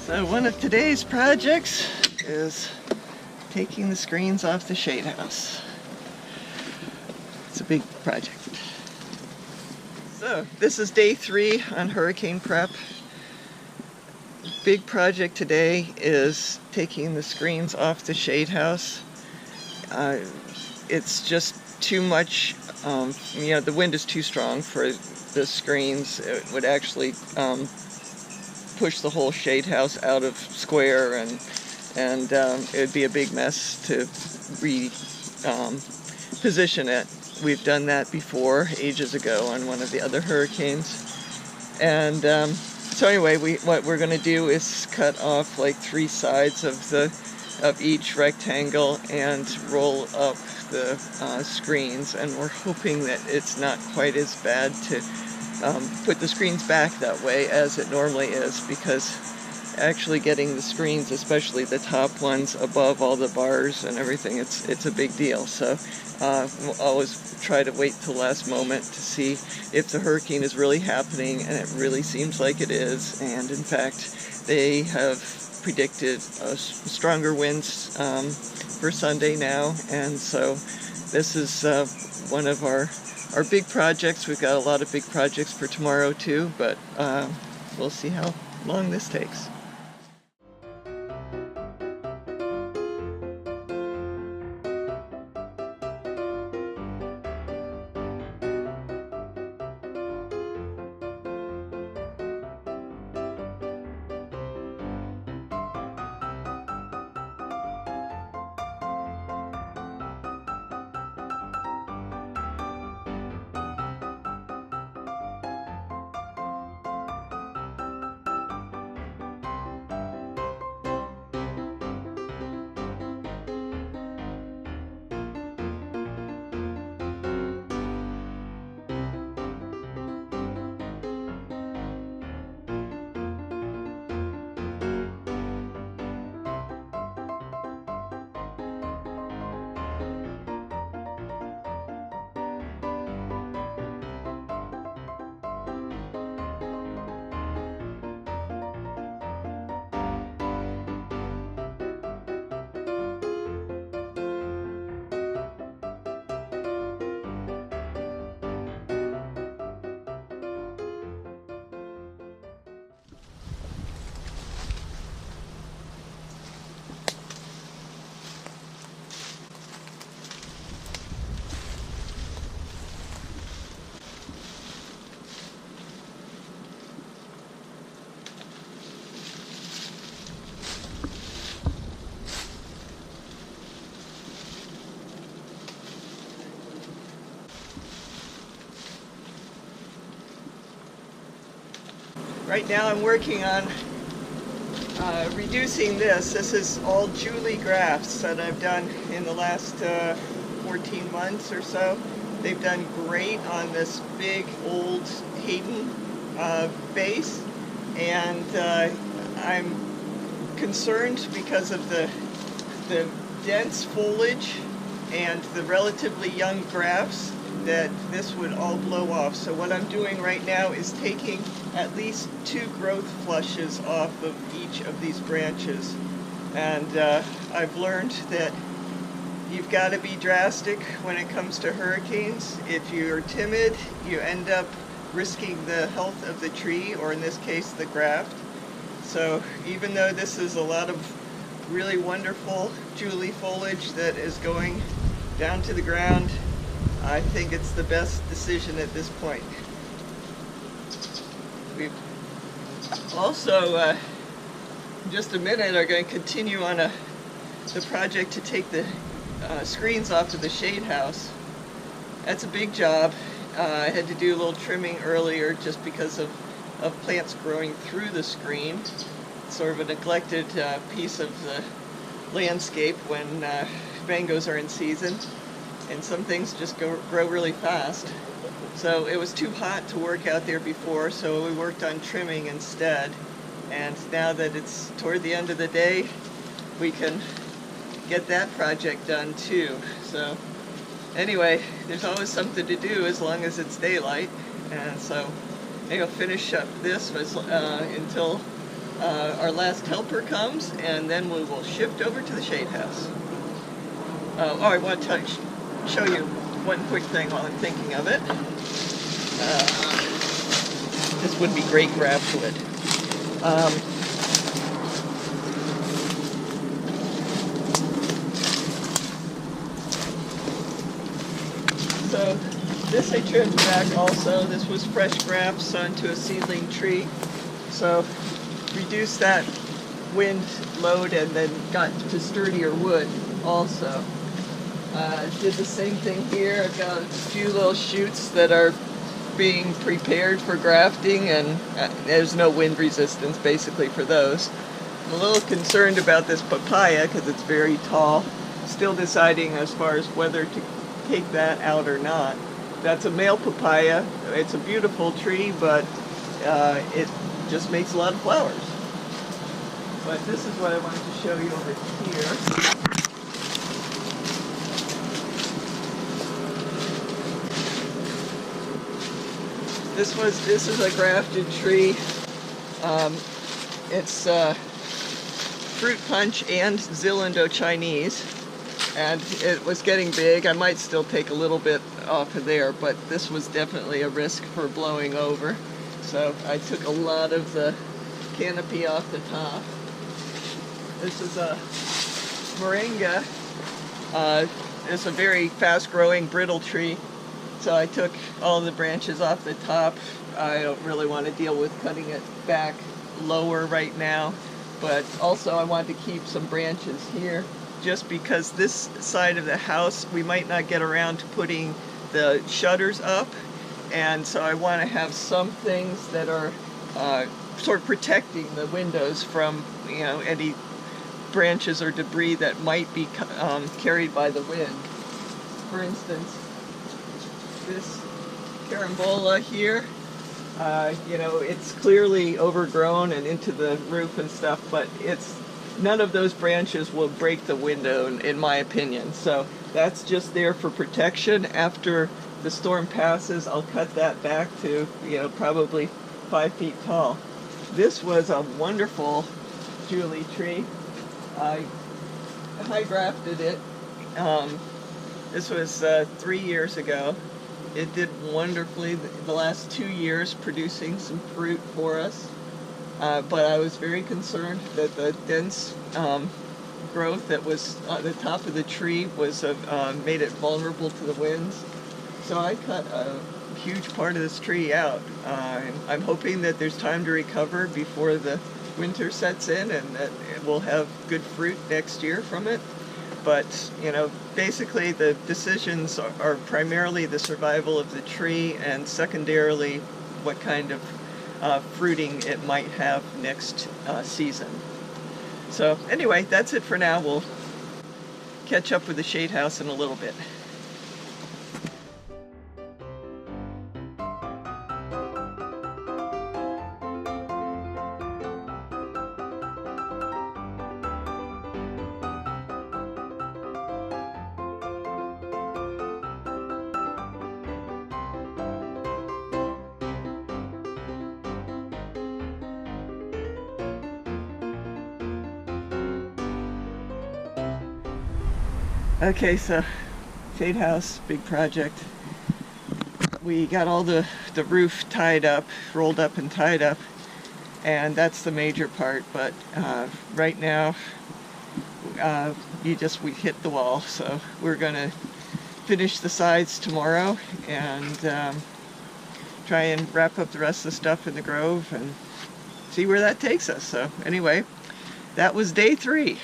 So one of today's projects is taking the screens off the shade house. It's a big project. So this is day 3 on hurricane prep. Big project today is taking the screens off the shade house. It's just too much, the wind is too strong for the screens. It would actually push the whole shade house out of square, and it would be a big mess to reposition it. We've done that before, ages ago, on one of the other hurricanes. And so anyway, what we're going to do is cut off like 3 sides of each rectangle and roll up the screens, and we're hoping that it's not quite as bad to put the screens back that way as it normally is, because actually getting the screens, especially the top ones above all the bars and everything, it's a big deal. So we'll always try to wait till the last moment to see if the hurricane is really happening, and it really seems like it is. And in fact, they have predicted stronger winds for Sunday now, and so this is one of our big projects. We've got a lot of big projects for tomorrow too, but we'll see how long this takes. Right now I'm working on reducing this. This is all Julie grafts that I've done in the last 14 months or so. They've done great on this big old Hayden base, and I'm concerned because of the dense foliage and the relatively young grafts that this would all blow off. So what I'm doing right now is taking at least 2 growth flushes off of each of these branches. And I've learned that you've got to be drastic when it comes to hurricanes. If you're timid, you end up risking the health of the tree, or in this case, the graft. So even though this is a lot of really wonderful Julie foliage that is going down to the ground, I think it's the best decision at this point. We also, in just a minute, are going to continue on the project to take the screens off of the shade house. That's a big job. I had to do a little trimming earlier just because of plants growing through the screen. It's sort of a neglected piece of the landscape when mangoes are in season, and some things just grow really fast. So it was too hot to work out there before, so we worked on trimming instead. And now that it's toward the end of the day, we can get that project done too. So anyway, there's always something to do as long as it's daylight. And so maybe I'll finish up this until our last helper comes, and then we will shift over to the shade house. Oh, I want to show you one quick thing while I'm thinking of it. This would be great graft wood. So this I trimmed back also. This was fresh grafts onto a seedling tree. So reduce that wind load and then got to sturdier wood also. Did the same thing here. I've got a few little shoots that are being prepared for grafting, and there's no wind resistance basically for those. I'm a little concerned about this papaya because it's very tall. Still deciding as far as whether to take that out or not. That's a male papaya. It's a beautiful tree, but it just makes a lot of flowers. But this is what I wanted to show you over here. This is a grafted tree. It's fruit punch and Zill-Indo-Chinese, and it was getting big. I might still take a little bit off of there, but this was definitely a risk for blowing over. So I took a lot of the canopy off the top. This is a moringa. It's a very fast-growing brittle tree. So I took all the branches off the top. I don't really want to deal with cutting it back lower right now, but also I want to keep some branches here just because this side of the house we might not get around to putting the shutters up, and so I want to have some things that are sort of protecting the windows from any branches or debris that might be carried by the wind. For instance, this carambola here, it's clearly overgrown and into the roof and stuff, but none of those branches will break the window in my opinion. So that's just there for protection. After the storm passes, I'll cut that back to, probably 5 feet tall. This was a wonderful Julie tree. I high grafted it. This was 3 years ago. It did wonderfully the last 2 years, producing some fruit for us. But I was very concerned that the dense growth that was on the top of the tree was made it vulnerable to the winds. So I cut a huge part of this tree out. I'm hoping that there's time to recover before the winter sets in and that we'll have good fruit next year from it. But, basically the decisions are primarily the survival of the tree and secondarily what kind of fruiting it might have next season. So anyway, that's it for now. We'll catch up with the shade house in a little bit. Okay, so shade house, big project. We got all the roof tied up, rolled up and tied up, and that's the major part. But right now, we hit the wall. So we're gonna finish the sides tomorrow and try and wrap up the rest of the stuff in the grove and see where that takes us. So anyway, that was day 3.